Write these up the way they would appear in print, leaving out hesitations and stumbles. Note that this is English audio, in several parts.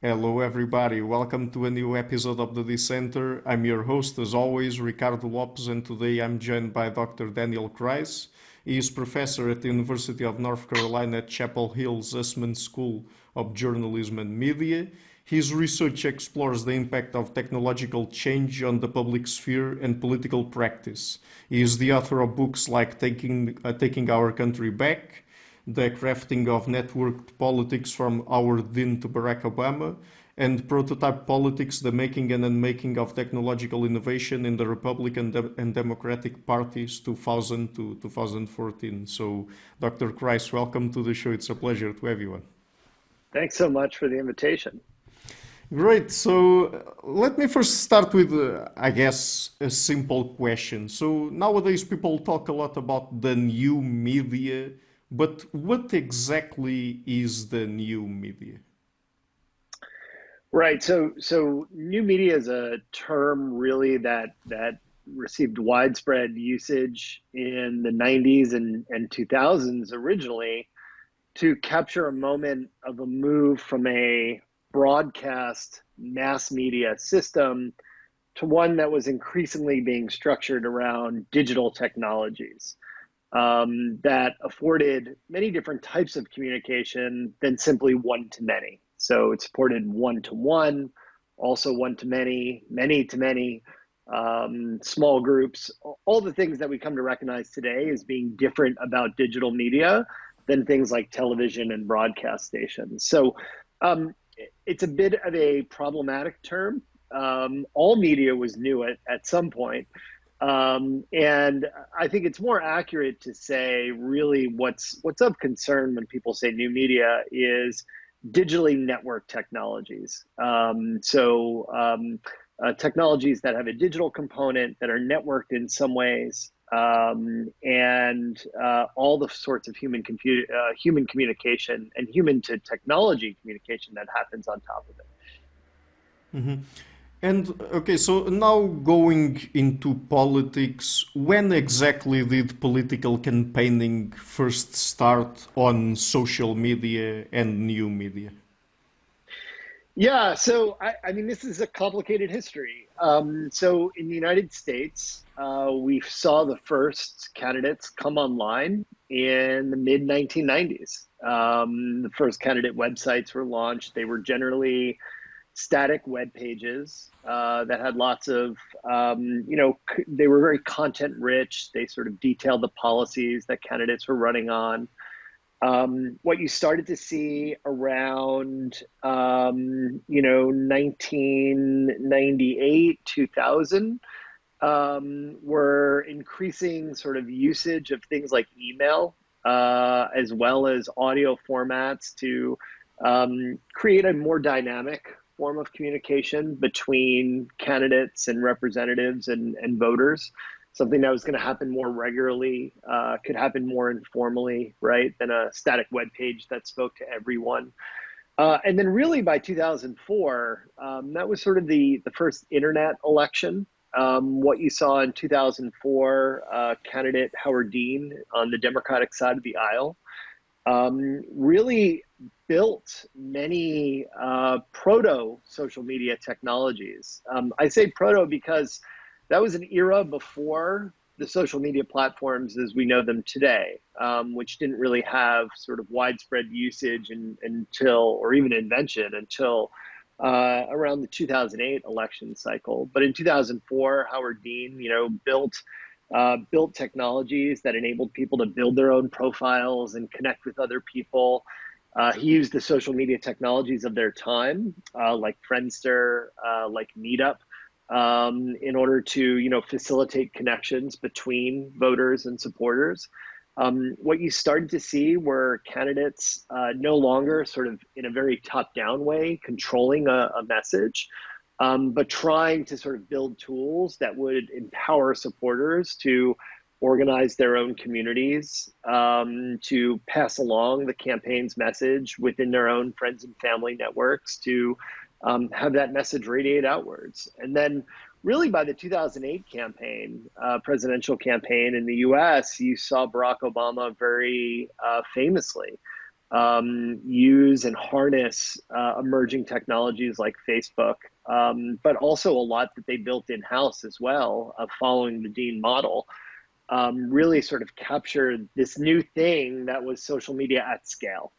Hello, everybody. Welcome to a new episode of the Dissenter. I'm your host, as always, Ricardo Lopes, and today I'm joined by Dr. Daniel Kreiss. He is professor at the University of North Carolina at Chapel Hill's Hussman School of Journalism and Media. His research explores the impact of technological change on the public sphere and political practice. He is the author of books like Taking Our Country Back, The Crafting of Networked Politics from Howard Dean to Barack Obama, and Prototype Politics, The Making and Unmaking of Technological Innovation in the Republican and Democratic Parties 2000 to 2014. So, Dr. Kreiss, welcome to the show. It's a pleasure to have you on. Thanks so much for the invitation. Great. So let me first start with, I guess, a simple question. So nowadays people talk a lot about the new media, but what exactly is the new media? Right. So new media is a term really that received widespread usage in the 90s and 2000s originally to capture a moment of a move from a broadcast mass media system to one that was increasingly being structured around digital technologies. That afforded many different types of communication than simply one to many. So it supported one to one, also one to many to many, small groups, all the things that we come to recognize today as being different about digital media than things like television and broadcast stations. So it's a bit of a problematic term. All media was new at some point. And I think it's more accurate to say really what's of concern when people say new media is digitally networked technologies. Technologies that have a digital component that are networked in some ways, and all the sorts of human communication and human to technology communication that happens on top of it. Mhm. And okay, so now going into politics, when exactly did political campaigning first start on social media and new media? Yeah, so I mean, this is a complicated history. So in the United States, we saw the first candidates come online in the mid 1990s. The first candidate websites were launched. They were generally static web pages that had lots of, they were very content rich. They sort of detailed the policies that candidates were running on. What you started to see around, 1998, 2000, were increasing sort of usage of things like email, as well as audio formats to create a more dynamic form of communication between candidates and representatives and voters. Something that was going to happen more regularly, could happen more informally, right, than a static web page that spoke to everyone. And then really by 2004, that was sort of the first internet election. What you saw in 2004, candidate Howard Dean on the Democratic side of the aisle really built many proto social media technologies. I say proto because that was an era before the social media platforms as we know them today, which didn't really have sort of widespread usage until, or even invention until around the 2008 election cycle. But in 2004, Howard Dean, built technologies that enabled people to build their own profiles and connect with other people. He used the social media technologies of their time, like Friendster, like Meetup, in order to, facilitate connections between voters and supporters. What you started to see were candidates no longer sort of in a very top-down way controlling a message, but trying to sort of build tools that would empower supporters to organize their own communities, to pass along the campaign's message within their own friends and family networks, to have that message radiate outwards. And then really by the 2008 campaign, presidential campaign in the US, you saw Barack Obama very famously use and harness emerging technologies like Facebook, but also a lot that they built in-house as well, following the Dean model, really sort of captured this new thing that was social media at scale.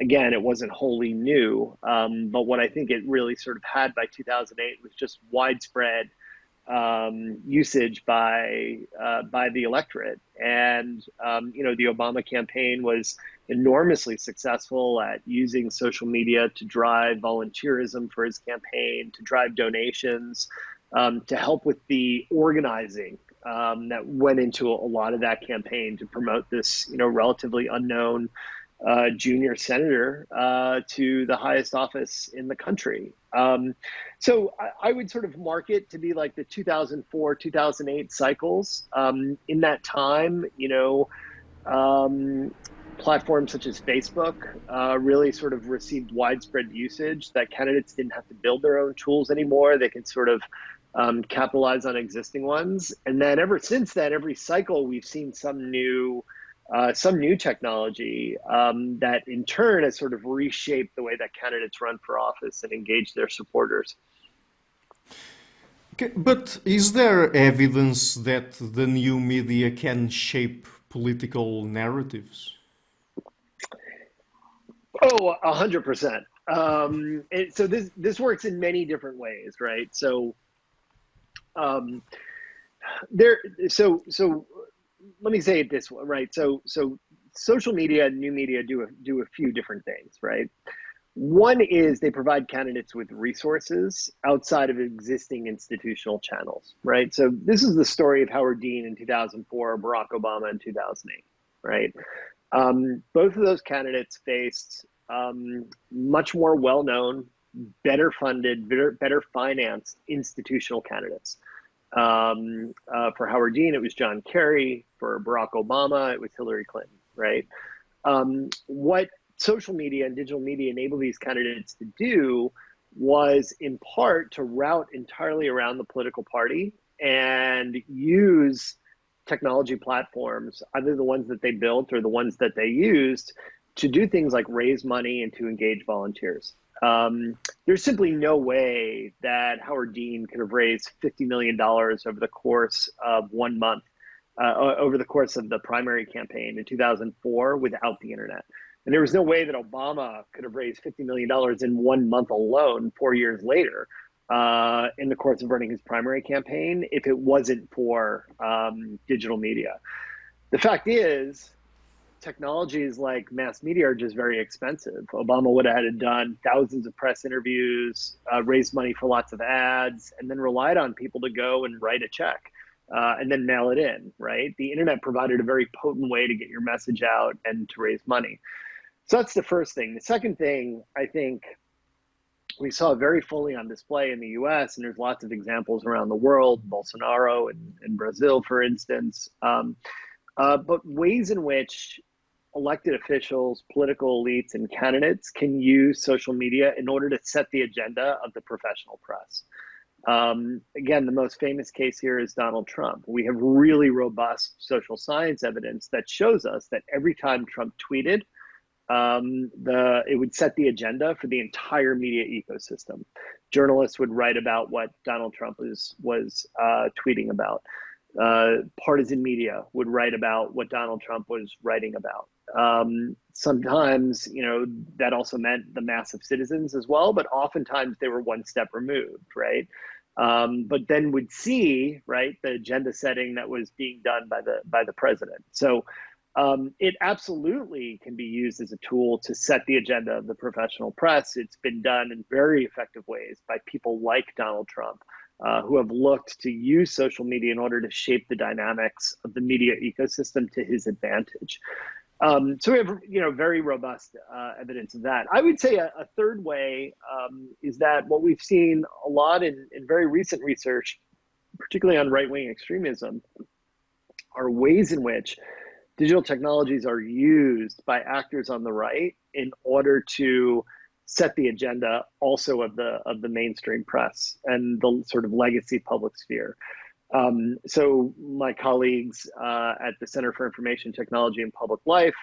Again, it wasn't wholly new, but what I think it really sort of had by 2008 was just widespread usage by the electorate. And the Obama campaign was enormously successful at using social media to drive volunteerism for his campaign, to drive donations, to help with the organizing that went into a lot of that campaign to promote this, relatively unknown junior senator to the highest office in the country. So I would sort of mark it to be like the 2004, 2008 cycles. In that time, platforms such as Facebook really sort of received widespread usage, that candidates didn't have to build their own tools anymore. They could sort of capitalize on existing ones. And then ever since then, every cycle, we've seen some new technology that in turn has sort of reshaped the way that candidates run for office and engage their supporters. Okay, but is there evidence that the new media can shape political narratives? Oh, 100%. So this works in many different ways, right? So let me say it this way, right? So social media and new media do a few different things, right? One is they provide candidates with resources outside of existing institutional channels, right? So this is the story of Howard Dean in 2004, Barack Obama in 2008, right? Both of those candidates faced much more well-known, better funded, better financed institutional candidates. For Howard Dean, it was John Kerry. For Barack Obama, it was Hillary Clinton, right? What social media and digital media enabled these candidates to do was in part to route entirely around the political party and use technology platforms, either the ones that they built or the ones that they used, to do things like raise money and to engage volunteers. There's simply no way that Howard Dean could have raised $50 million over the course of 1 month, over the course of the primary campaign in 2004 without the internet. And there was no way that Obama could have raised $50 million in 1 month alone 4 years later in the course of running his primary campaign if it wasn't for digital media. The fact is, technologies like mass media are just very expensive. Obama would have had done thousands of press interviews, raised money for lots of ads, and then relied on people to go and write a check and then mail it in, right? The internet provided a very potent way to get your message out and to raise money. So that's the first thing. The second thing, I think, we saw very fully on display in the US, and there's lots of examples around the world, Bolsonaro in Brazil, for instance, but ways in which elected officials, political elites, and candidates can use social media in order to set the agenda of the professional press. Again, the most famous case here is Donald Trump. We have really robust social science evidence that shows us that every time Trump tweeted, it would set the agenda for the entire media ecosystem. Journalists would write about what Donald Trump was tweeting about. Partisan media would write about what Donald Trump was writing about. Sometimes, that also meant the mass of citizens as well, but oftentimes they were one step removed, right? But then would see, right, the agenda setting that was being done by the president. So it absolutely can be used as a tool to set the agenda of the professional press. It's been done in very effective ways by people like Donald Trump, who have looked to use social media in order to shape the dynamics of the media ecosystem to his advantage. So we have, very robust evidence of that. I would say a third way is that what we've seen a lot in very recent research, particularly on right-wing extremism, are ways in which digital technologies are used by actors on the right in order to set the agenda also of the mainstream press and the sort of legacy public sphere. So my colleagues at the Center for Information Technology and Public Life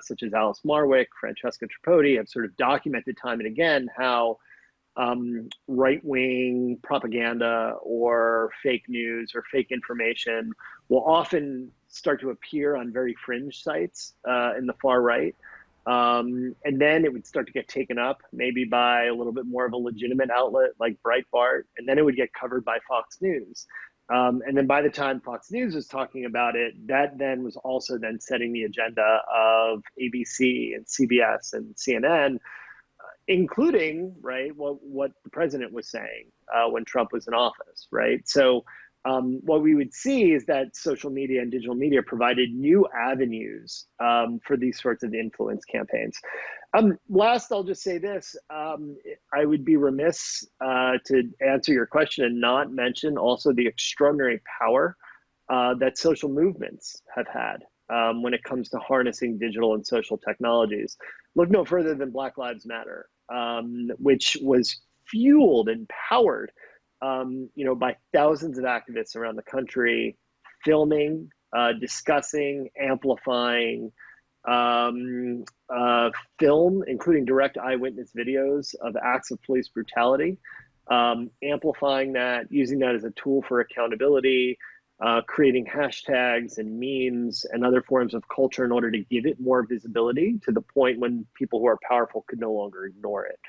such as Alice Marwick, Francesca Tripodi, have sort of documented time and again how right-wing propaganda or fake news or fake information will often start to appear on very fringe sites in the far right. And then it would start to get taken up maybe by a little bit more of a legitimate outlet like Breitbart, and then it would get covered by Fox News. And then by the time Fox News was talking about it, that then was also then setting the agenda of ABC and CBS and CNN, including, right, what the president was saying when Trump was in office, right? So what we would see is that social media and digital media provided new avenues for these sorts of influence campaigns. Last, I'll just say this. I would be remiss to answer your question and not mention also the extraordinary power that social movements have had when it comes to harnessing digital and social technologies. Look no further than Black Lives Matter, which was fueled and powered by thousands of activists around the country, filming, discussing, amplifying film, including direct eyewitness videos of acts of police brutality, amplifying that, using that as a tool for accountability, creating hashtags and memes and other forms of culture in order to give it more visibility to the point when people who are powerful could no longer ignore it.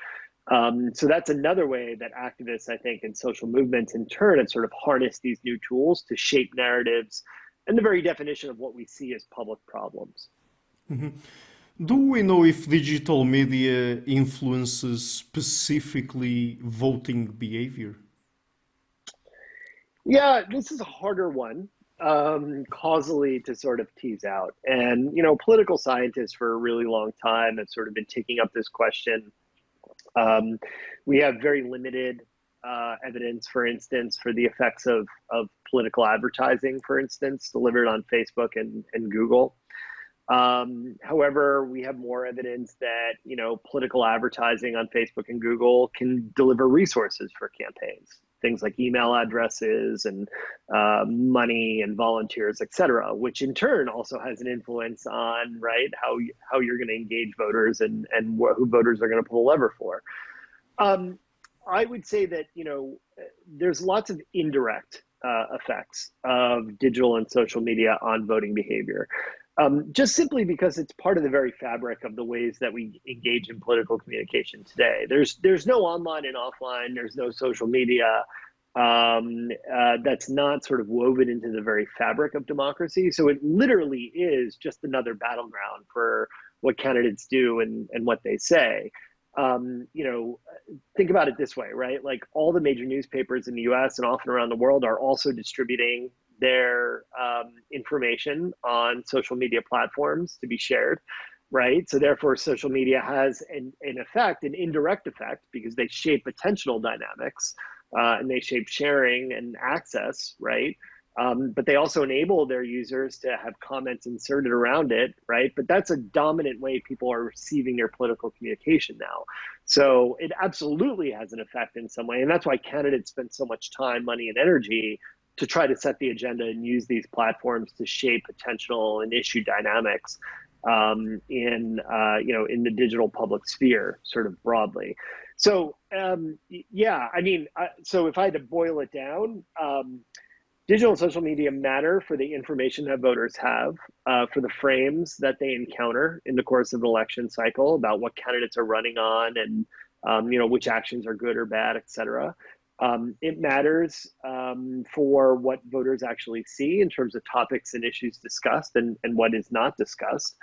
So that's another way that activists, I think, and social movements in turn have sort of harnessed these new tools to shape narratives and the very definition of what we see as public problems. Mm-hmm. Do we know if digital media influences specifically voting behavior? Yeah, this is a harder one causally to sort of tease out. And, political scientists for a really long time have sort of been taking up this question. We have very limited evidence, for instance, for the effects of political advertising, for instance, delivered on Facebook and Google. However, we have more evidence that, political advertising on Facebook and Google can deliver resources for campaigns, things like email addresses and money and volunteers, et cetera, which in turn also has an influence on, right, how you're going to engage voters and who voters are going to pull a lever for. I would say that, there's lots of indirect effects of digital and social media on voting behavior. Just simply because it's part of the very fabric of the ways that we engage in political communication today. There's no online and offline, there's no social media that's not sort of woven into the very fabric of democracy. So it literally is just another battleground for what candidates do and what they say. Think about it this way, right? Like all the major newspapers in the US and often around the world are also distributing their information on social media platforms to be shared, right? So therefore, social media has an effect, an indirect effect, because they shape attentional dynamics and they shape sharing and access, right? But they also enable their users to have comments inserted around it, right? But that's a dominant way people are receiving their political communication now. So it absolutely has an effect in some way. And that's why candidates spend so much time, money, and energy to try to set the agenda and use these platforms to shape potential and issue dynamics in the digital public sphere, sort of broadly. So so if I had to boil it down, digital and social media matter for the information that voters have, for the frames that they encounter in the course of an election cycle about what candidates are running on and which actions are good or bad, et cetera. It matters for what voters actually see in terms of topics and issues discussed and what is not discussed.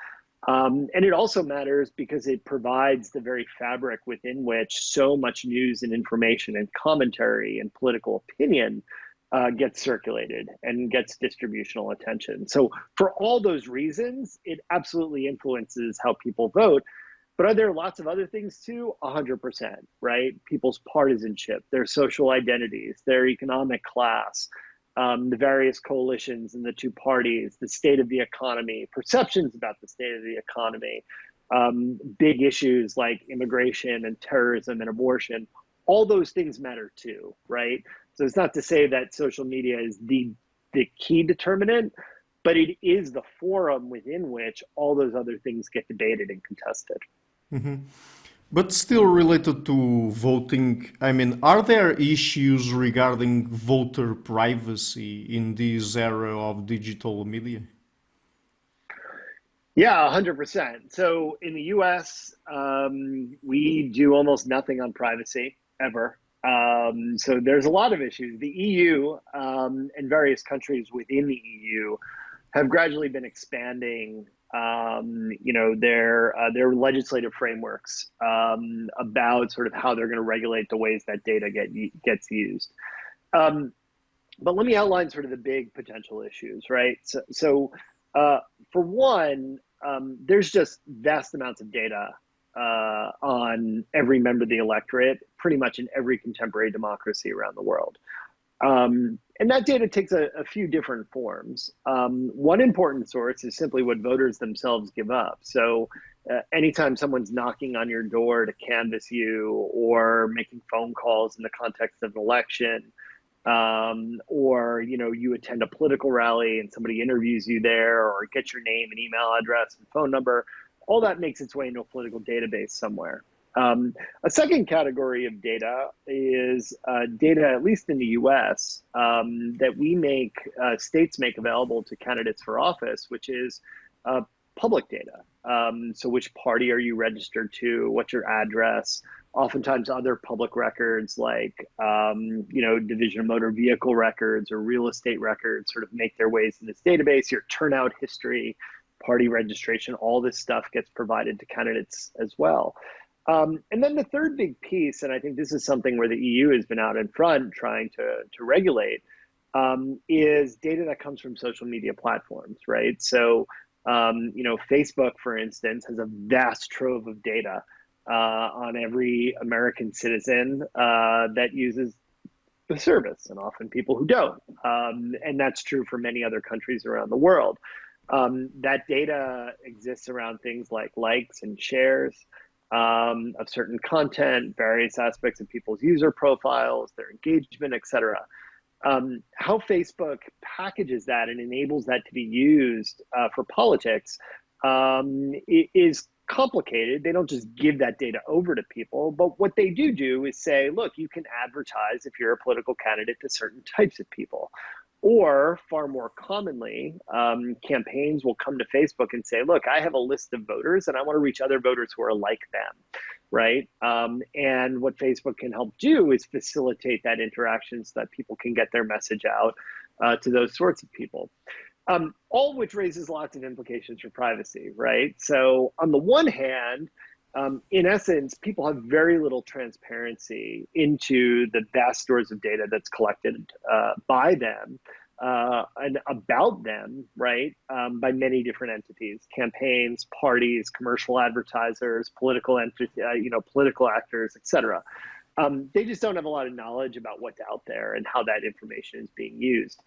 And it also matters because it provides the very fabric within which so much news and information and commentary and political opinion gets circulated and gets distributional attention. So for all those reasons, it absolutely influences how people vote. But are there lots of other things too? 100%, right? People's partisanship, their social identities, their economic class, the various coalitions in the two parties, the state of the economy, perceptions about the state of the economy, big issues like immigration and terrorism and abortion. All those things matter too, right? So it's not to say that social media is the key determinant, but it is the forum within which all those other things get debated and contested. But still related to voting, I mean, are there issues regarding voter privacy in this era of digital media? Yeah, 100%. So in the US, we do almost nothing on privacy ever. So there's a lot of issues. The EU and various countries within the EU have gradually been expanding, their legislative frameworks about sort of how they're going to regulate the ways that data gets used. But let me outline sort of the big potential issues, right? For one, there's just vast amounts of data on every member of the electorate, pretty much in every contemporary democracy around the world. And that data takes a few different forms. One important source is simply what voters themselves give up. So anytime someone's knocking on your door to canvass you, or making phone calls in the context of an election, or you attend a political rally and somebody interviews you there, or get your name and email address and phone number, all that makes its way into a political database somewhere. A second category of data is data, at least in the US, that states make available to candidates for office, which is public data. So which party are you registered to? What's your address? Oftentimes other public records like, Division of Motor Vehicle records or real estate records sort of make their ways in this database. Your turnout history, party registration, all this stuff gets provided to candidates as well. And then the third big piece, and I think this is something where the EU has been out in front trying to regulate, is data that comes from social media platforms, right? So, Facebook, for instance, has a vast trove of data on every American citizen that uses the service, and often people who don't. And that's true for many other countries around the world. That data exists around things like likes and shares of certain content, various aspects of people's user profiles, their engagement, etc. How Facebook packages that and enables that to be used for politics is complicated. They don't just give that data over to people, but what they do is say, look, you can advertise if you're a political candidate to certain types of people. Or far more commonly, campaigns will come to Facebook and say, look, I have a list of voters and I want to reach other voters who are like them, right? And what Facebook can help do is facilitate that interaction so that people can get their message out to those sorts of people. All of which raises lots of implications for privacy, right? So on the one hand, in essence, people have very little transparency into the vast stores of data that's collected by them and about them, right? By many different entities, campaigns, parties, commercial advertisers, political actors, etc. They just don't have a lot of knowledge about what's out there and how that information is being used.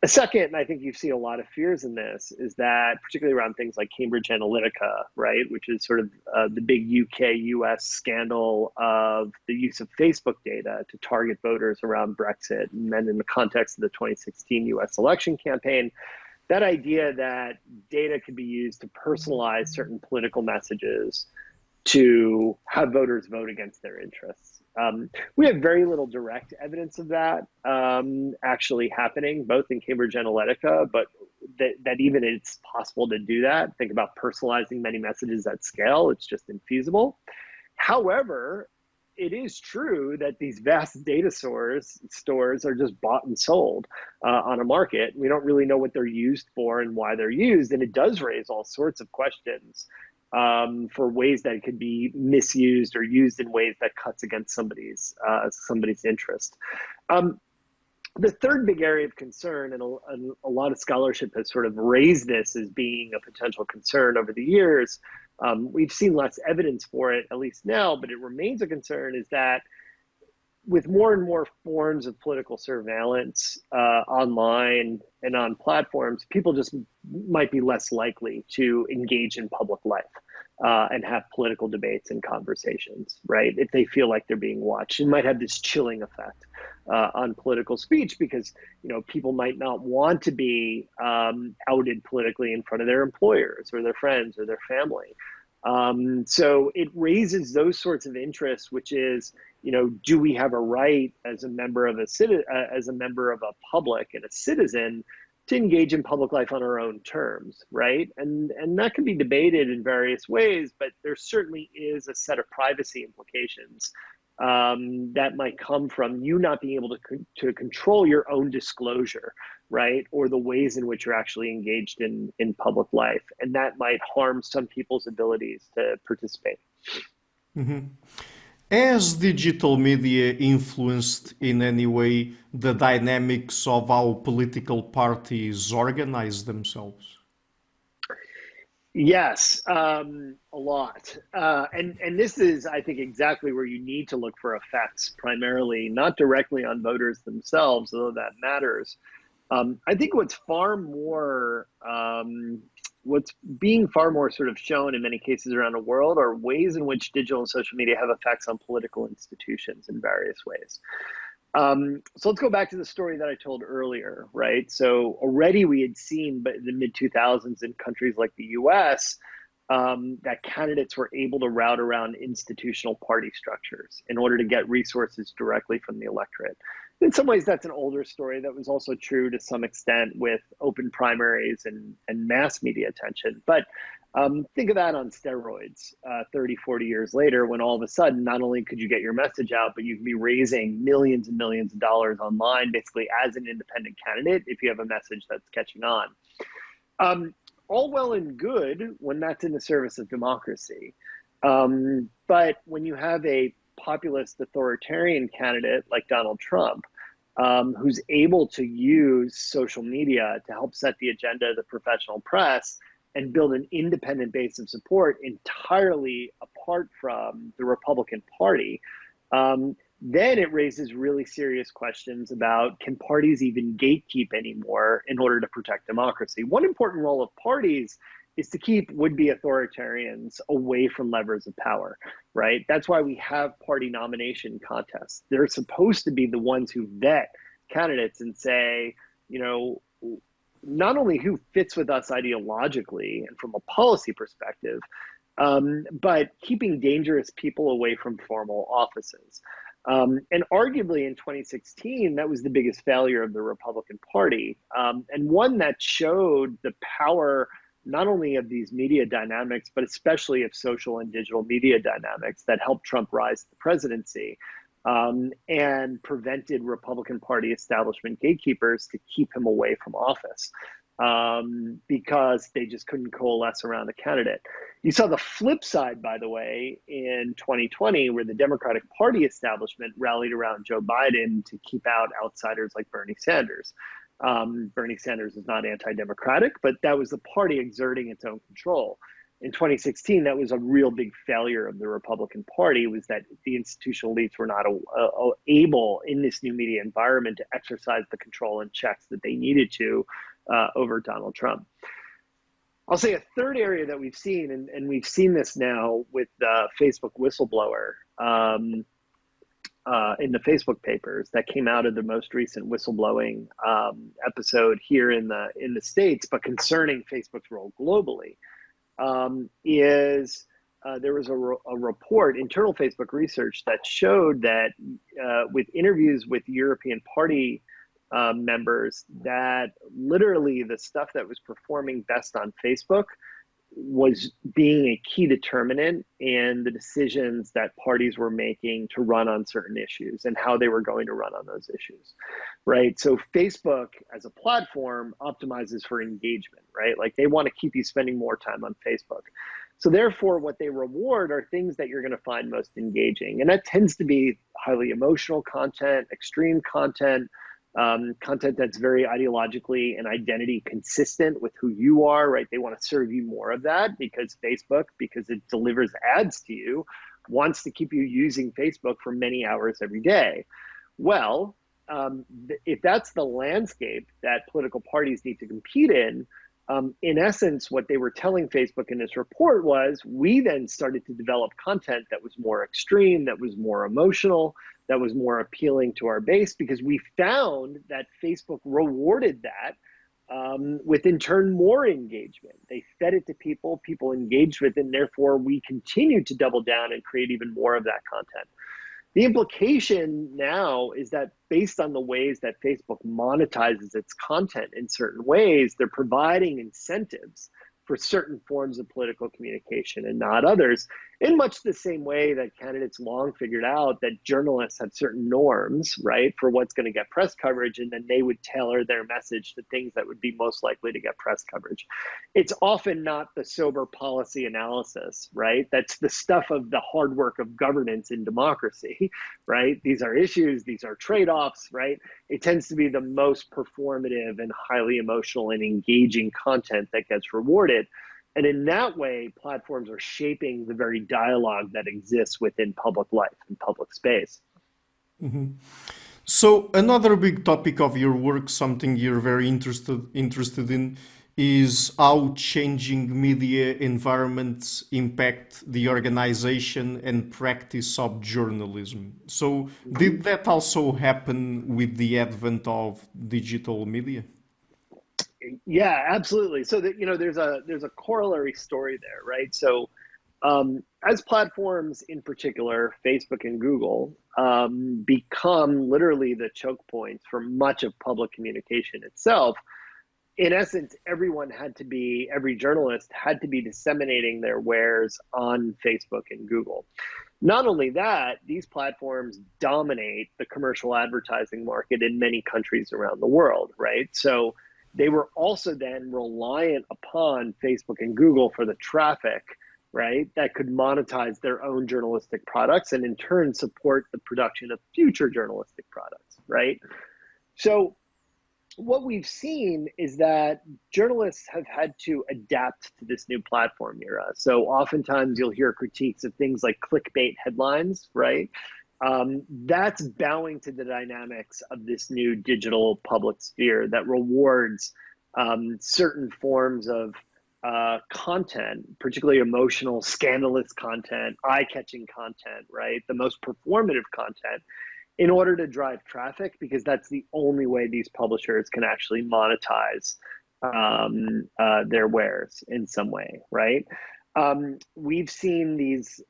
A second, and I think you see a lot of fears in this, is that particularly around things like Cambridge Analytica, right, which is sort of the big UK-US scandal of the use of Facebook data to target voters around Brexit, and then in the context of the 2016 US election campaign, that idea that data could be used to personalize certain political messages to have voters vote against their interests. We have very little direct evidence of that actually happening, both in Cambridge Analytica, but that even it's possible to do that. Think about personalizing many messages at scale. It's just infeasible. However, it is true that these vast data stores are just bought and sold on a market. We don't really know what they're used for and why they're used. And it does raise all sorts of questions for ways that it could be misused or used in ways that cuts against somebody's interest. The third big area of concern, and a lot of scholarship has sort of raised this as being a potential concern over the years. We've seen less evidence for it, at least now, but it remains a concern, is that with more and more forms of political surveillance online and on platforms, people just might be less likely to engage in public life and have political debates and conversations, right? If they feel like they're being watched, it might have this chilling effect. on political speech because people might not want to be outed politically in front of their employers or their friends or their family. So it raises those sorts of interests, which is, do we have a right as a member of as a member of a public and a citizen to engage in public life on our own terms, right? And that can be debated in various ways, but there certainly is a set of privacy implications that might come from you not being able to control your own disclosure, right? Or the ways in which you're actually engaged in public life. And that might harm some people's abilities to participate. Mm-hmm. Has digital media influenced in any way the dynamics of how political parties organize themselves? Yes, a lot. And this is, I think, exactly where you need to look for effects, primarily, not directly on voters themselves, although that matters. I think what's being far more sort of shown in many cases around the world are ways in which digital and social media have effects on political institutions in various ways. So let's go back to the story that I told earlier, right? So already we had seen, but in the mid 2000s in countries like the US, that candidates were able to route around institutional party structures in order to get resources directly from the electorate. In some ways, that's an older story that was also true to some extent with open primaries and mass media attention. But think of that on steroids 30, 40 years later, when all of a sudden, not only could you get your message out, but you can be raising millions and millions of dollars online, basically as an independent candidate, if you have a message that's catching on. All well and good when that's in the service of democracy. But when you have a populist authoritarian candidate like Donald Trump, who's able to use social media to help set the agenda of the professional press and build an independent base of support entirely apart from the Republican Party, then it raises really serious questions about, can parties even gatekeep anymore in order to protect democracy? One important role of parties is to keep would-be authoritarians away from levers of power, right? That's why we have party nomination contests. They're supposed to be the ones who vet candidates and say, not only who fits with us ideologically and from a policy perspective, but keeping dangerous people away from formal offices. And arguably in 2016, that was the biggest failure of the Republican Party, and one that showed the power not only of these media dynamics, but especially of social and digital media dynamics that helped Trump rise to the presidency, and prevented Republican Party establishment gatekeepers to keep him away from office, because they just couldn't coalesce around a candidate. You saw the flip side, by the way, in 2020, where the Democratic Party establishment rallied around Joe Biden to keep out outsiders like Bernie Sanders. Bernie Sanders is not anti-democratic, but that was the party exerting its own control. In 2016, that was a real big failure of the Republican Party, was that the institutional elites were not able in this new media environment to exercise the control and checks that they needed to over Donald Trump. I'll say a third area that we've seen, and we've seen this now with the Facebook whistleblower in the Facebook papers that came out of the most recent whistleblowing episode here in the States, but concerning Facebook's role globally, there was a report, internal Facebook research, that showed that with interviews with European Party members, that literally the stuff that was performing best on Facebook was being a key determinant in the decisions that parties were making to run on certain issues and how they were going to run on those issues, right? So Facebook as a platform optimizes for engagement, right? Like they want to keep you spending more time on Facebook. So therefore, what they reward are things that you're going to find most engaging. And that tends to be highly emotional content, extreme content, content that's very ideologically and identity consistent with who you are, right? They want to serve you more of that because Facebook, because it delivers ads to you, wants to keep you using Facebook for many hours every day. Well, if that's the landscape that political parties need to compete in, In essence, what they were telling Facebook in this report was, we then started to develop content that was more extreme, that was more emotional, that was more appealing to our base, because we found that Facebook rewarded that with, in turn, more engagement. They fed it to people, people engaged with it, and therefore we continued to double down and create even more of that content. The implication now is that based on the ways that Facebook monetizes its content in certain ways, they're providing incentives for certain forms of political communication and not others, in much the same way that candidates long figured out that journalists have certain norms, right, for what's going to get press coverage, and then they would tailor their message to things that would be most likely to get press coverage. It's often not the sober policy analysis, right? That's the stuff of the hard work of governance in democracy, right? These are issues, these are trade-offs, right? It tends to be the most performative and highly emotional and engaging content that gets rewarded. And in that way, platforms are shaping the very dialogue that exists within public life and public space. Mm-hmm. So another big topic of your work, something you're very interested in, is how changing media environments impact the organization and practice of journalism. So did that also happen with the advent of digital media? Yeah, absolutely. So that, there's a corollary story there, right? So as platforms in particular, Facebook and Google, become literally the choke points for much of public communication itself, in essence, every journalist had to be disseminating their wares on Facebook and Google. Not only that, these platforms dominate the commercial advertising market in many countries around the world, right? So they were also then reliant upon Facebook and Google for the traffic, right, that could monetize their own journalistic products and in turn support the production of future journalistic products, right? So what we've seen is that journalists have had to adapt to this new platform era. So oftentimes you'll hear critiques of things like clickbait headlines, right? That's bowing to the dynamics of this new digital public sphere that rewards certain forms of content, particularly emotional, scandalous content, eye-catching content, right? The most performative content, in order to drive traffic, because that's the only way these publishers can actually monetize their wares in some way, right? We've seen these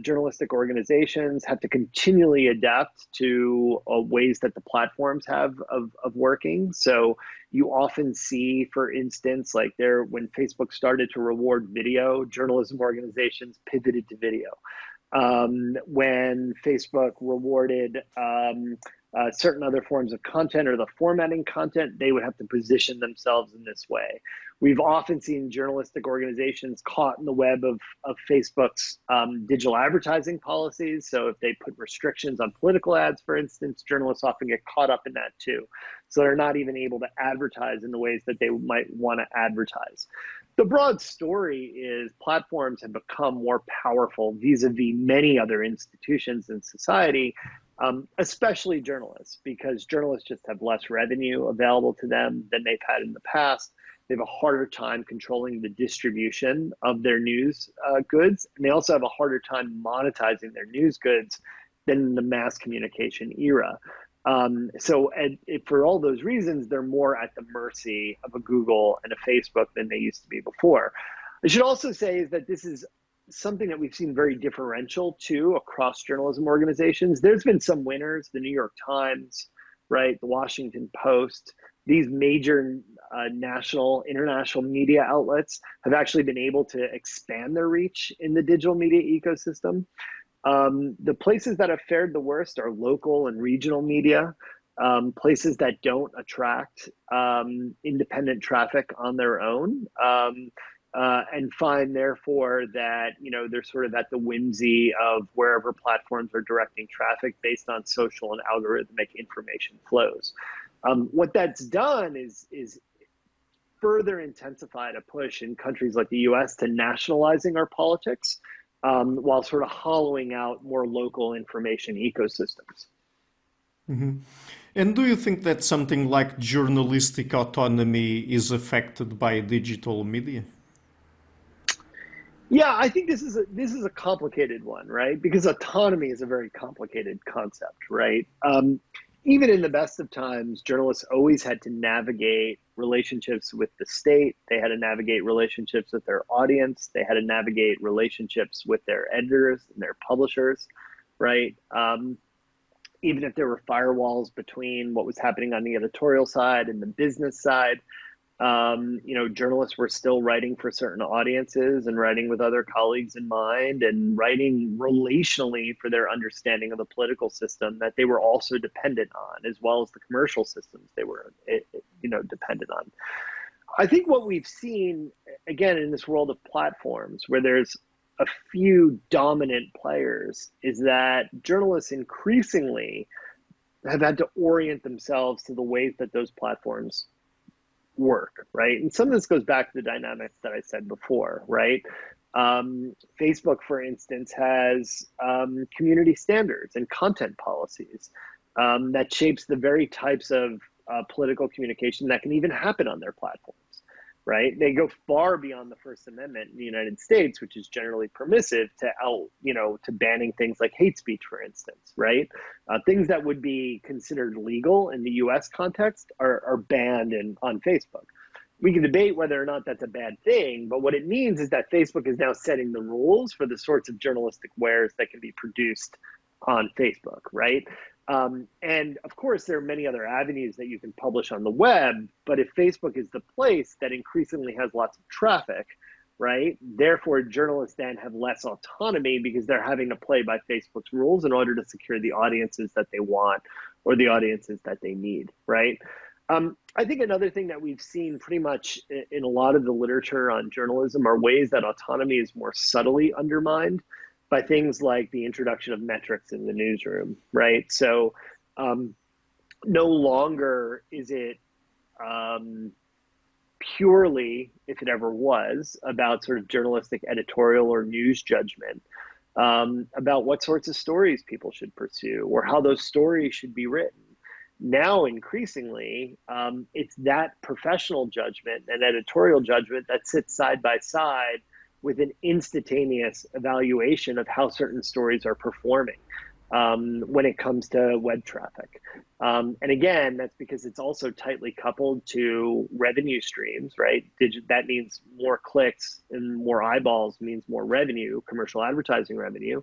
journalistic organizations have to continually adapt to ways that the platforms have of working. So you often see, for instance, like when Facebook started to reward video, journalism organizations pivoted to video. When Facebook rewarded certain other forms of content or the formatting content, they would have to position themselves in this way. We've often seen journalistic organizations caught in the web of Facebook's digital advertising policies. So if they put restrictions on political ads, for instance, journalists often get caught up in that too. So they're not even able to advertise in the ways that they might want to advertise. The broad story is platforms have become more powerful vis-a-vis many other institutions in society, especially journalists, because journalists just have less revenue available to them than they've had in the past. They have a harder time controlling the distribution of their news goods, and they also have a harder time monetizing their news goods than in the mass communication era. So for all those reasons, they're more at the mercy of a Google and a Facebook than they used to be before. I should also say is that this is something that we've seen very differential too across journalism organizations. There's been some winners, the New York Times, right, the Washington Post. These major national, international media outlets have actually been able to expand their reach in the digital media ecosystem. The places that have fared the worst are local and regional media, places that don't attract independent traffic on their own, and find therefore that they're sort of at the whimsy of wherever platforms are directing traffic based on social and algorithmic information flows. What that's done is further intensified a push in countries like the US to nationalizing our politics, while sort of hollowing out more local information ecosystems. Mm-hmm. And do you think that something like journalistic autonomy is affected by digital media? Yeah, I think this is a complicated one, right? Because autonomy is a very complicated concept, right? Even in the best of times, journalists always had to navigate relationships with the state. They had to navigate relationships with their audience. They had to navigate relationships with their editors and their publishers, right? Even if there were firewalls between what was happening on the editorial side and the business side, journalists were still writing for certain audiences and writing with other colleagues in mind and writing relationally for their understanding of the political system that they were also dependent on, as well as the commercial systems they were, dependent on. I think what we've seen, again, in this world of platforms where there's a few dominant players, is that journalists increasingly have had to orient themselves to the ways that those platforms work, right? And some of this goes back to the dynamics that I said before, right? Facebook, for instance, has community standards and content policies that shapes the very types of political communication that can even happen on their platforms, right? They go far beyond the First Amendment in the United States, which is generally permissive, to banning things like hate speech, for instance, right? Things that would be considered legal in the U.S. context are banned on Facebook. We can debate whether or not that's a bad thing, but what it means is that Facebook is now setting the rules for the sorts of journalistic wares that can be produced on Facebook, right? And of course, there are many other avenues that you can publish on the web, but if Facebook is the place that increasingly has lots of traffic, right, therefore journalists then have less autonomy because they're having to play by Facebook's rules in order to secure the audiences that they want or the audiences that they need, right? I think another thing that we've seen pretty much in a lot of the literature on journalism are ways that autonomy is more subtly undermined by things like the introduction of metrics in the newsroom, right? So no longer is it purely, if it ever was, about sort of journalistic editorial or news judgment about what sorts of stories people should pursue or how those stories should be written. Now, increasingly, it's that professional judgment and editorial judgment that sits side by side with an instantaneous evaluation of how certain stories are performing when it comes to web traffic. And again, that's because it's also tightly coupled to revenue streams, right? That means more clicks and more eyeballs means more revenue, commercial advertising revenue.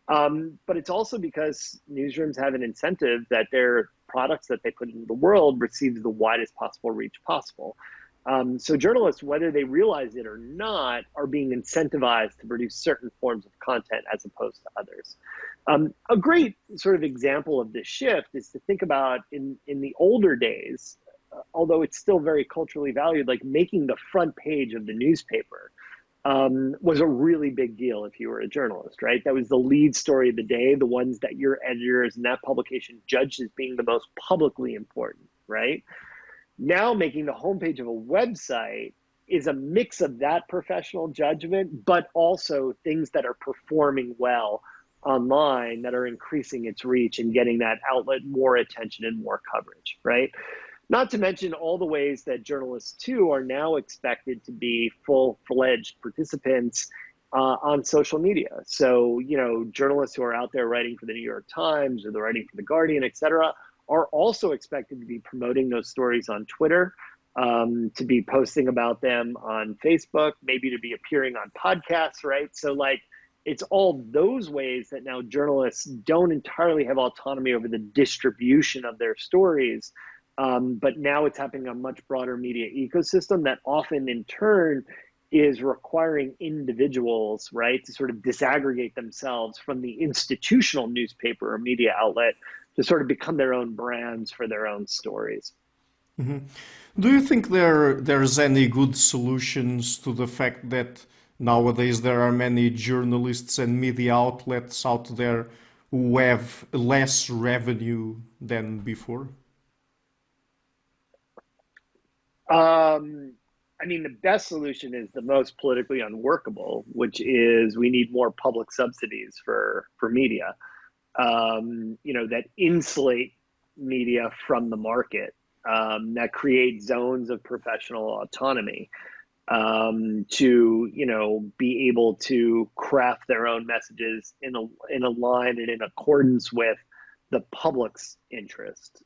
But it's also because newsrooms have an incentive that their products that they put into the world receives the widest possible reach possible. So journalists, whether they realize it or not, are being incentivized to produce certain forms of content as opposed to others. A great sort of example of this shift is to think about in the older days, although it's still very culturally valued, like making the front page of the newspaper was a really big deal if you were a journalist, right? That was the lead story of the day, the ones that your editors and that publication judged as being the most publicly important, right? Now making the homepage of a website is a mix of that professional judgment, but also things that are performing well online that are increasing its reach and getting that outlet more attention and more coverage, right? Not to mention all the ways that journalists, too, are now expected to be full-fledged participants on social media. So, journalists who are out there writing for the New York Times or they're writing for The Guardian, et cetera, are also expected to be promoting those stories on Twitter, to be posting about them on Facebook, maybe to be appearing on podcasts, right? So, it's all those ways that now journalists don't entirely have autonomy over the distribution of their stories. But now it's happening on a much broader media ecosystem that often in turn is requiring individuals, right, to sort of disaggregate themselves from the institutional newspaper or media outlet to sort of become their own brands for their own stories. Mm-hmm. Do you think there's any good solutions to the fact that nowadays there are many journalists and media outlets out there who have less revenue than before? The best solution is the most politically unworkable, which is we need more public subsidies for media, that insulate media from the market, that create zones of professional autonomy, to, be able to craft their own messages in a line and in accordance with the public's interest.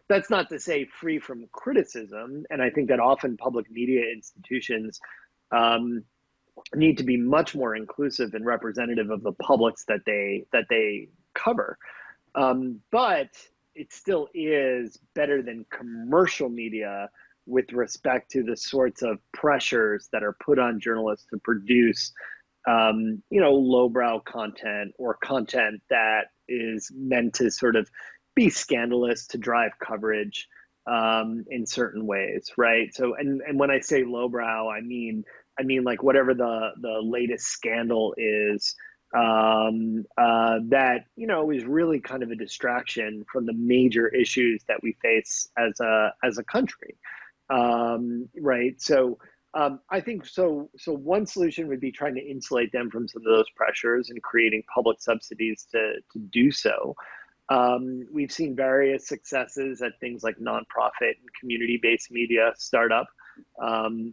That's not to say free from criticism, and I think that often public media institutions need to be much more inclusive and representative of the publics that they cover. But it still is better than commercial media with respect to the sorts of pressures that are put on journalists to produce, lowbrow content or content that is meant to sort of be scandalous to drive coverage in certain ways, right? So, and when I say lowbrow, I mean like whatever the latest scandal is, that is really kind of a distraction from the major issues that we face as a country, right? So I think so. So one solution would be trying to insulate them from some of those pressures and creating public subsidies to do so. We've seen various successes at things like nonprofit and community-based media startup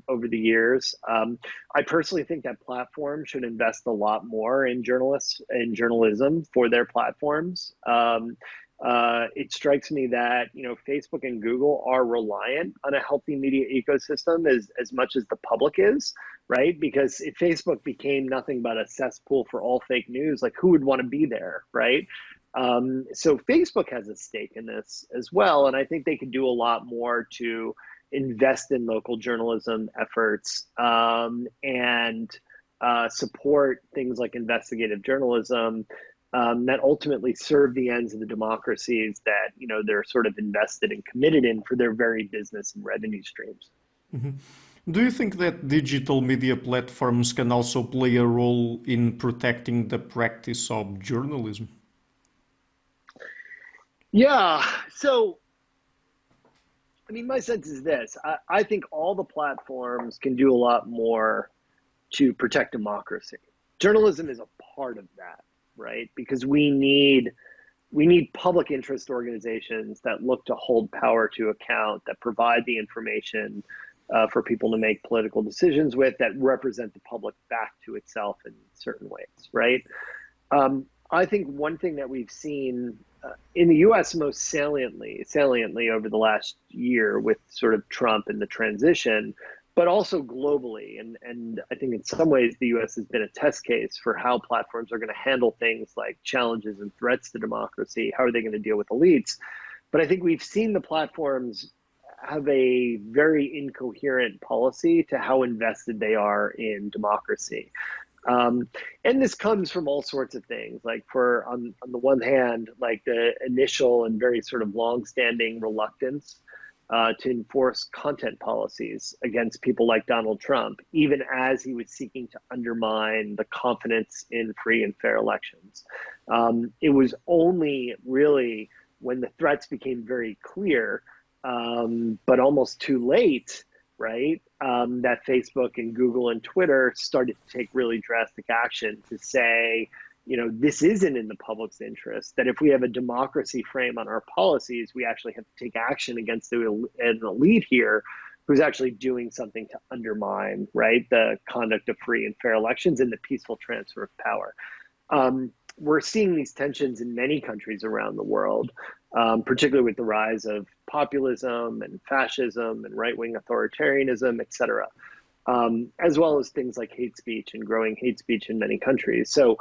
over the years. I personally think that platforms should invest a lot more in journalism for their platforms. It strikes me that Facebook and Google are reliant on a healthy media ecosystem as much as the public is, right? Because if Facebook became nothing but a cesspool for all fake news, like who would want to be there, right? So Facebook has a stake in this as well, and I think they could do a lot more to invest in local journalism efforts, and support things like investigative journalism that ultimately serve the ends of the democracies that they're sort of invested and committed in for their very business and revenue streams. Mm-hmm. Do you think that digital media platforms can also play a role in protecting the practice of journalism? Yeah, so my sense is this. I think all the platforms can do a lot more to protect democracy. Journalism is a part of that, right? Because we need public interest organizations that look to hold power to account, that provide the information for people to make political decisions with, that represent the public back to itself in certain ways, right? I think one thing that we've seen in the U.S. most saliently over the last year with sort of Trump and the transition, but also globally, and I think in some ways the U.S. has been a test case for how platforms are going to handle things like challenges and threats to democracy. How are they going to deal with elites? But I think we've seen the platforms have a very incoherent policy to how invested they are in democracy. And this comes from all sorts of things, like on the one hand, like the initial and very sort of long-standing reluctance to enforce content policies against people like Donald Trump, even as he was seeking to undermine the confidence in free and fair elections. It was only really when the threats became very clear, but almost too late, right, that Facebook and Google and Twitter started to take really drastic action to say, this isn't in the public's interest, that if we have a democracy frame on our policies, we actually have to take action against an elite here who's actually doing something to undermine, right, the conduct of free and fair elections and the peaceful transfer of power. We're seeing these tensions in many countries around the world, particularly with the rise of populism and fascism and right-wing authoritarianism, et cetera, as well as things like hate speech and growing hate speech in many countries. So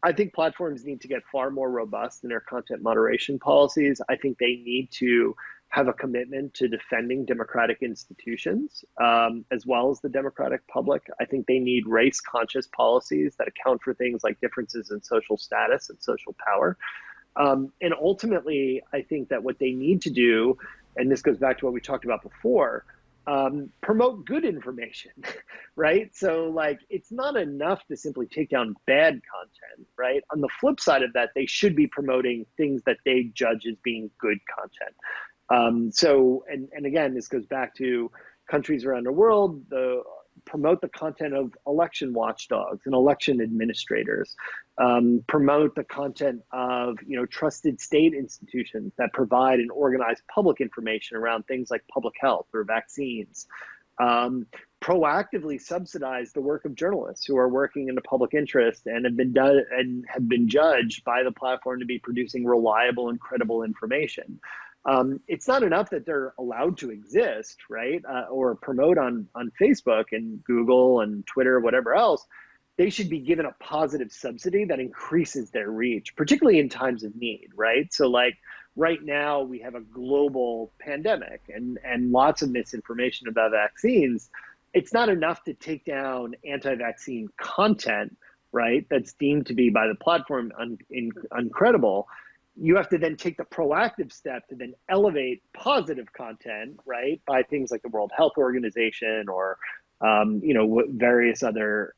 I think platforms need to get far more robust in their content moderation policies. I think they need to have a commitment to defending democratic institutions, as well as the democratic public. I think they need race-conscious policies that account for things like differences in social status and social power. And ultimately, I think that what they need to do, and this goes back to what we talked about before, promote good information, right? So like, it's not enough to simply take down bad content, right? On the flip side of that, they should be promoting things that they judge as being good content. So, and again, this goes back to countries around the world. promote the content of election watchdogs and election administrators, promote the content of trusted state institutions that provide and organize public information around things like public health or vaccines. Proactively subsidize the work of journalists who are working in the public interest and have been judged by the platform to be producing reliable and credible information. It's not enough that they're allowed to exist, right? Or promote on Facebook and Google and Twitter, whatever else. They should be given a positive subsidy that increases their reach, particularly in times of need, right? So like right now we have a global pandemic and lots of misinformation about vaccines. It's not enough to take down anti-vaccine content, right? That's deemed to be by the platform uncredible. You have to then take the proactive step to then elevate positive content, right? By things like the World Health Organization or various other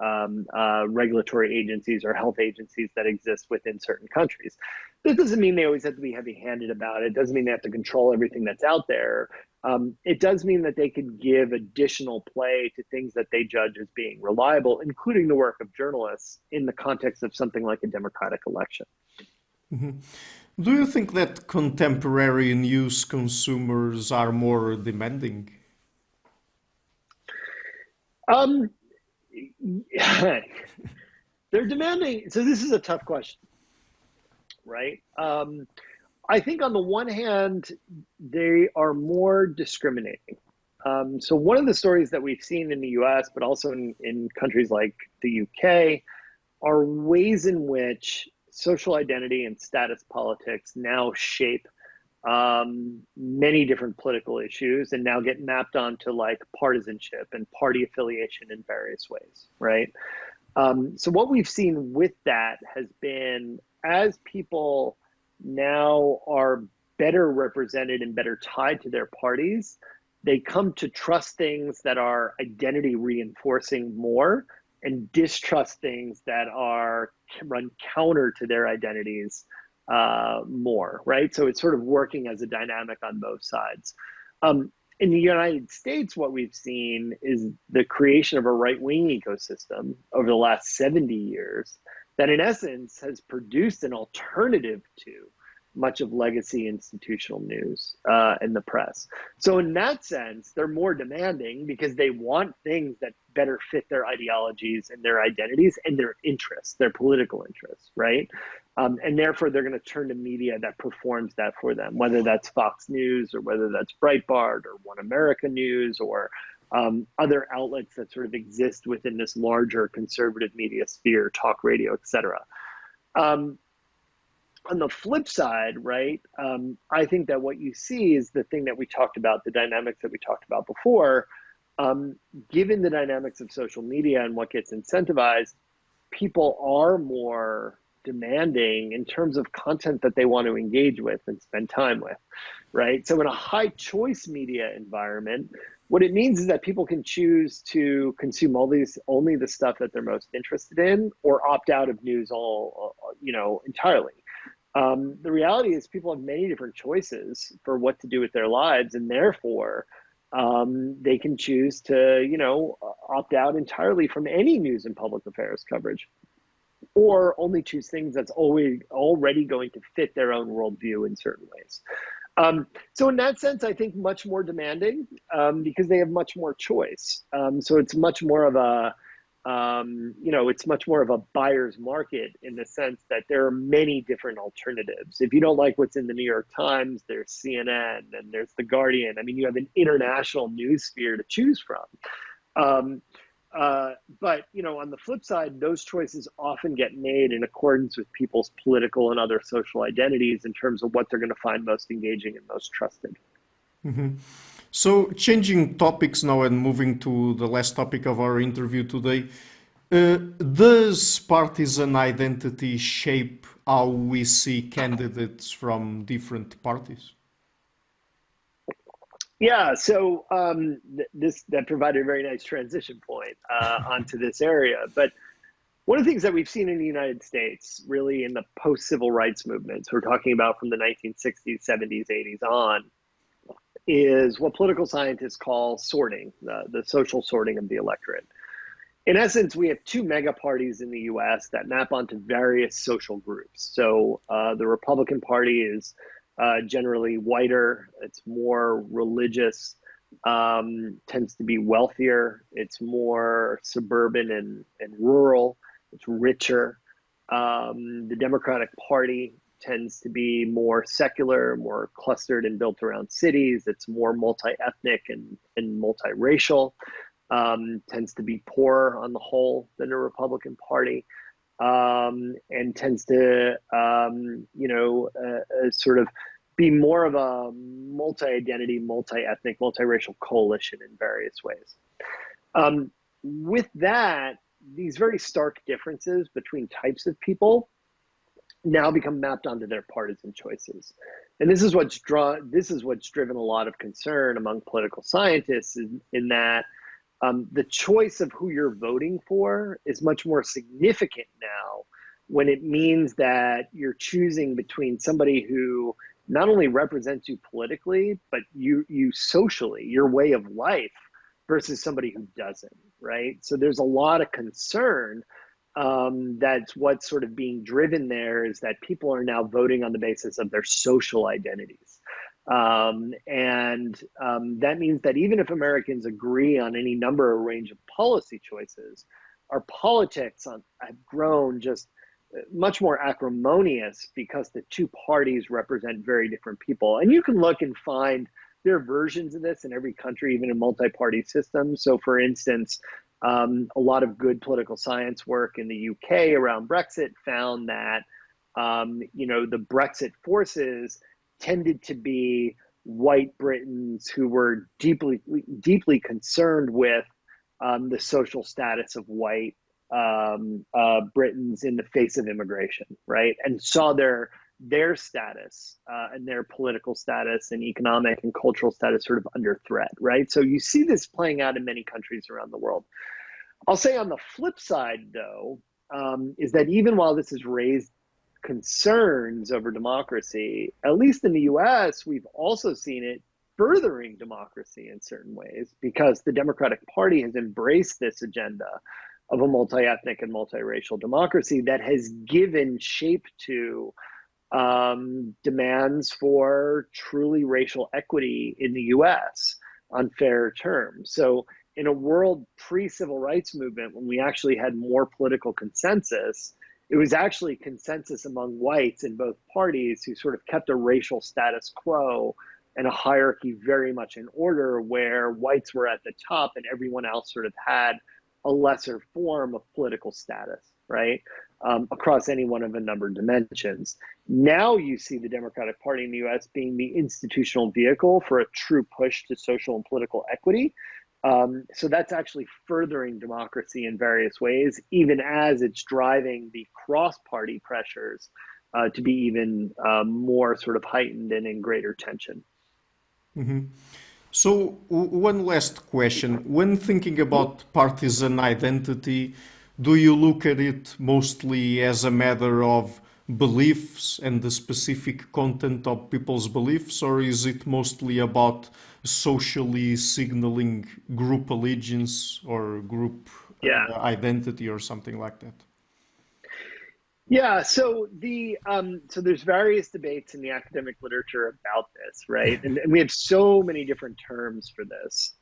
regulatory agencies or health agencies that exist within certain countries. This doesn't mean they always have to be heavy-handed about it. It doesn't mean they have to control everything that's out there. It does mean that they can give additional play to things that they judge as being reliable, including the work of journalists in the context of something like a democratic election. Mm-hmm. Do you think that contemporary news consumers are more demanding? They're demanding. So this is a tough question, right? I think on the one hand, they are more discriminating. So one of the stories that we've seen in the US, but also in countries like the UK, are ways in which social identity and status politics now shape many different political issues and now get mapped onto like partisanship and party affiliation in various ways, right? So what we've seen with that has been, as people now are better represented and better tied to their parties, they come to trust things that are identity reinforcing more and distrust things that run counter to their identities more, right? So it's sort of working as a dynamic on both sides. In the United States, what we've seen is the creation of a right-wing ecosystem over the last 70 years that in essence has produced an alternative to much of legacy institutional news and the press. So in that sense, they're more demanding because they want things that better fit their ideologies and their identities and their interests, their political interests, right? And therefore, they're going to turn to media that performs that for them, whether that's Fox News or whether that's Breitbart or One America News or other outlets that sort of exist within this larger conservative media sphere, talk radio, et cetera. On the flip side, right, I think that what you see is the thing that we talked about, the dynamics that we talked about before. Given the dynamics of social media and what gets incentivized, people are more demanding in terms of content that they want to engage with and spend time with, right? So in a high choice media environment, what it means is that people can choose to consume only the stuff that they're most interested in or opt out of news entirely. The reality is people have many different choices for what to do with their lives, and therefore they can choose to, opt out entirely from any news and public affairs coverage, or only choose things that's already going to fit their own worldview in certain ways. So in that sense, I think much more demanding because they have much more choice. So it's much more of a buyer's market in the sense that there are many different alternatives. If you don't like what's in the New York Times, there's CNN and there's The Guardian. I mean, you have an international news sphere to choose from. But on the flip side, those choices often get made in accordance with people's political and other social identities in terms of what they're going to find most engaging and most trusted. Mm-hmm. So changing topics now and moving to the last topic of our interview today, does partisan identity shape how we see candidates from different parties? Yeah, so that provided a very nice transition point onto this area. But one of the things that we've seen in the United States, really in the post-civil rights movements, we're talking about from the 1960s, 70s, 80s on, is what political scientists call sorting, the social sorting of the electorate. In essence, we have two mega parties in the US that map onto various social groups. So the Republican Party is generally whiter, it's more religious, tends to be wealthier, it's more suburban and rural, it's richer. The Democratic Party tends to be more secular, more clustered and built around cities. It's more multi-ethnic and multiracial. Tends to be poorer on the whole than the Republican Party, and tends to, sort of be more of a multi-identity, multi-ethnic, multiracial coalition in various ways. With that, these very stark differences between types of people now become mapped onto their partisan choices. And this is what's driven a lot of concern among political scientists in that the choice of who you're voting for is much more significant now when it means that you're choosing between somebody who not only represents you politically, but you socially, your way of life, versus somebody who doesn't, right? So there's a lot of concern. That's what's sort of being driven there, is that people are now voting on the basis of their social identities. That means that even if Americans agree on any number or range of policy choices, our politics have grown just much more acrimonious because the two parties represent very different people. And you can look and find there are versions of this in every country, even in multi-party systems. So for instance, a lot of good political science work in the UK around Brexit found that, the Brexit forces tended to be white Britons who were deeply, deeply concerned with the social status of white Britons in the face of immigration, right? And saw their status and their political status and economic and cultural status sort of under threat, right? So you see this playing out in many countries around the world. I'll say on the flip side, though, is that even while this has raised concerns over democracy, at least in the US, we've also seen it furthering democracy in certain ways, because the Democratic Party has embraced this agenda of a multi-ethnic and multiracial democracy that has given shape to demands for truly racial equity in the US on fair terms. So in a world pre-civil rights movement, when we actually had more political consensus, it was actually consensus among whites in both parties who sort of kept a racial status quo and a hierarchy very much in order, where whites were at the top and everyone else sort of had a lesser form of political status, right? Across any one of a number of dimensions. Now you see the Democratic Party in the US being the institutional vehicle for a true push to social and political equity. So that's actually furthering democracy in various ways, even as it's driving the cross-party pressures to be even more sort of heightened and in greater tension. Mm-hmm. So one last question. When thinking about partisan identity, do you look at it mostly as a matter of beliefs and the specific content of people's beliefs, or is it mostly about socially signaling group allegiance or group identity or something like that? Yeah, so so there's various debates in the academic literature about this, right? And we have so many different terms for this.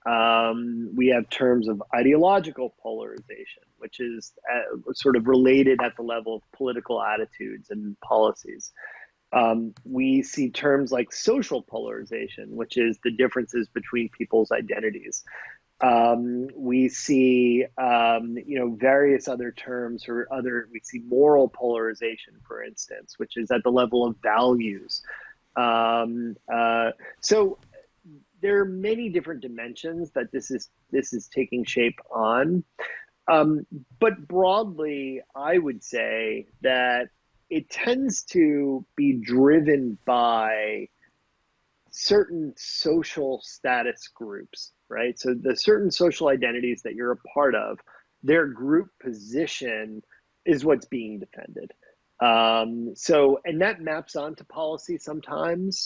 We have terms of ideological polarization, which is sort of related at the level of political attitudes and policies. We see terms like social polarization, which is the differences between people's identities. We see, various other terms we see moral polarization, for instance, which is at the level of values. So there are many different dimensions that this is taking shape on. But broadly, I would say that it tends to be driven by certain social status groups, right? So the certain social identities that you're a part of, their group position is what's being defended. And that maps onto policy sometimes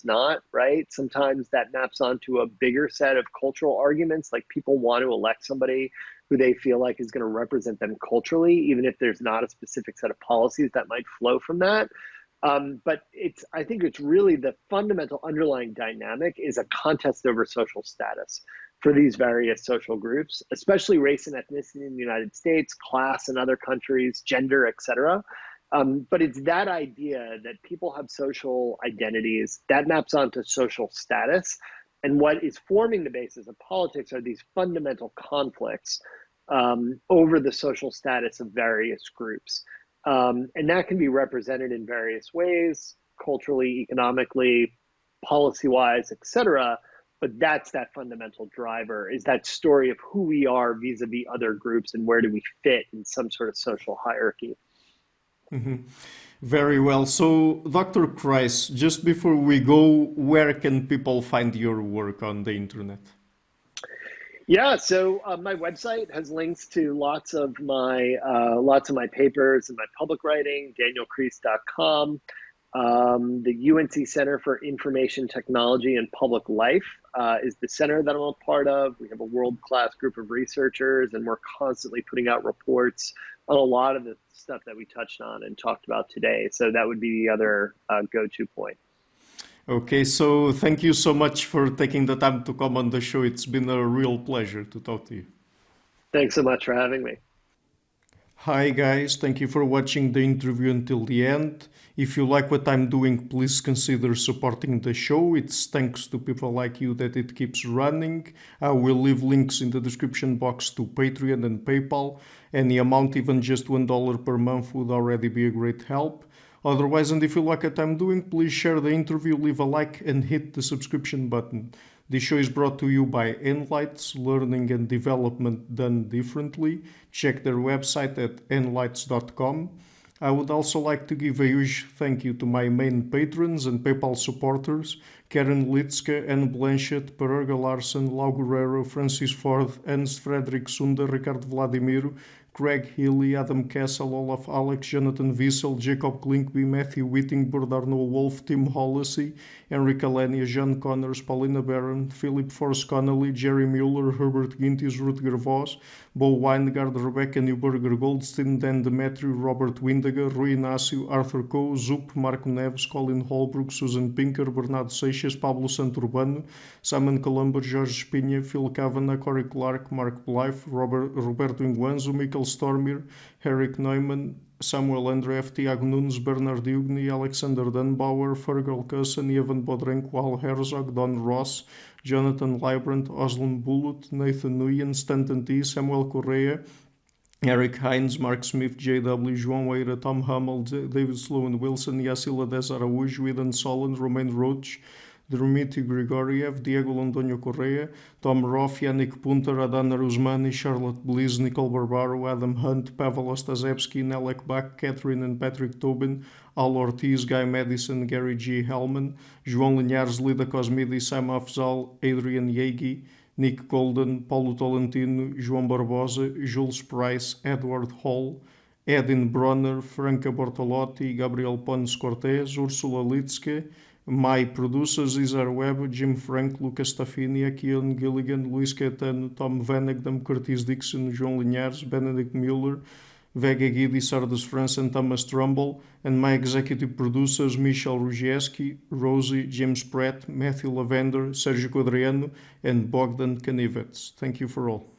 not, right? Sometimes that maps onto a bigger set of cultural arguments, like people want to elect somebody who they feel like is going to represent them culturally, even if there's not a specific set of policies that might flow from that. But I think it's really the fundamental underlying dynamic is a contest over social status for these various social groups, especially race and ethnicity in the United States, class in other countries, gender, et cetera. But it's that idea that people have social identities that maps onto social status. And what is forming the basis of politics are these fundamental conflicts over the social status of various groups. And that can be represented in various ways, culturally, economically, policy-wise, et cetera. But that's that fundamental driver, is that story of who we are vis-a-vis other groups and where do we fit in some sort of social hierarchy. Mm-hmm. Very well. So, Dr. Kreiss, just before we go, where can people find your work on the internet? Yeah, so my website has links to lots of my papers and my public writing, danielkreiss.com. The UNC Center for Information Technology and Public Life is the center that I'm a part of. We have a world-class group of researchers, and we're constantly putting out reports on a lot of the stuff that we touched on and talked about today. So that would be the other go-to point. Okay, so thank you so much for taking the time to come on the show. It's been a real pleasure to talk to you. Thanks so much for having me. Hi guys, thank you for watching the interview until the end. If you like what I'm doing, please consider supporting the show. It's thanks to people like you that it keeps running. I will leave links in the description box to Patreon and PayPal. Any amount, even just $1 per month, would already be a great help. Otherwise, and if you like what I'm doing, please share the interview, leave a like and hit the subscription button. This show is brought to you by Enlights, learning and development done differently. Check their website at enlights.com. I would also like to give a huge thank you to my main patrons and PayPal supporters, Karen Litska, Anne Blanchett, Pererga Larsen, Lau Guerrero, Francis Ford, Hans Frederick Sunder, Ricardo Vladimiro, Craig Healy, Adam Kessel, Olaf Alex, Jonathan Wiesel, Jacob Klinkby, Matthew Whitting, Bernardo Wolf, Tim Hollacy, Enrique Lenia, John Connors, Paulina Barron, Philip Force Connolly, Jerry Mueller, Herbert Gintis, Rutger Voss, Bo Weingard, Rebecca Newberger Goldstein, Dan Demetriou, Robert Windiger, Rui Inácio, Arthur Coe, Zup, Marco Neves, Colin Holbrook, Susan Pinker, Bernardo Seixas, Pablo Santurbano, Simon Colombo, Jorge Espinha, Phil Kavanagh, Corey Clark, Mark Blythe, Roberto Inguanzo, Michael Stormir, Eric Neumann, Samuel Andreff, Tiago Nunes, Bernard Ugni, Alexander Dunbauer, Fergal Cusson, Evan Bodrenko, Al Herzog, Don Ross, Jonathan Librant, Oslin Bullitt, Nathan Nguyen, Stanton T, Samuel Correa, Eric Hines, Mark Smith, J.W., João Eira, Tom Hummel, David Sloan Wilson, Yacila Des Araújo, Eden Solon, Romain Roach, Dmitry Grigoriev, Diego Londonio Correa, Tom Roth, Yannick Punter, Adana Rusmani, Charlotte Bliss, Nicole Barbaro, Adam Hunt, Pavel Ostaszewski, Nelek Bach, Catherine and Patrick Tobin, Al Ortiz, Guy Madison, Gary G. Hellman, João Linhares, Lida Cosmidi, Sam Afzal, Adrian Yegi, Nick Golden, Paulo Tolentino, João Barbosa, Jules Price, Edward Hall, Edin Bronner, Franca Bortolotti, Gabriel Pons Cortez, Ursula Litske, my producers Isar Webb, Jim Frank, Lucas Staffini, Kian Gilligan, Luís Caetano, Tom Vanagdam, Curtis Dixon, João Linhares, Benedict Mueller, Vega Guidi, Sardas France, and Thomas Trumbull, and my executive producers Michel Rugieski, Rosie, James Pratt, Matthew Lavender, Sergio Quadriano, and Bogdan Kanivets. Thank you for all.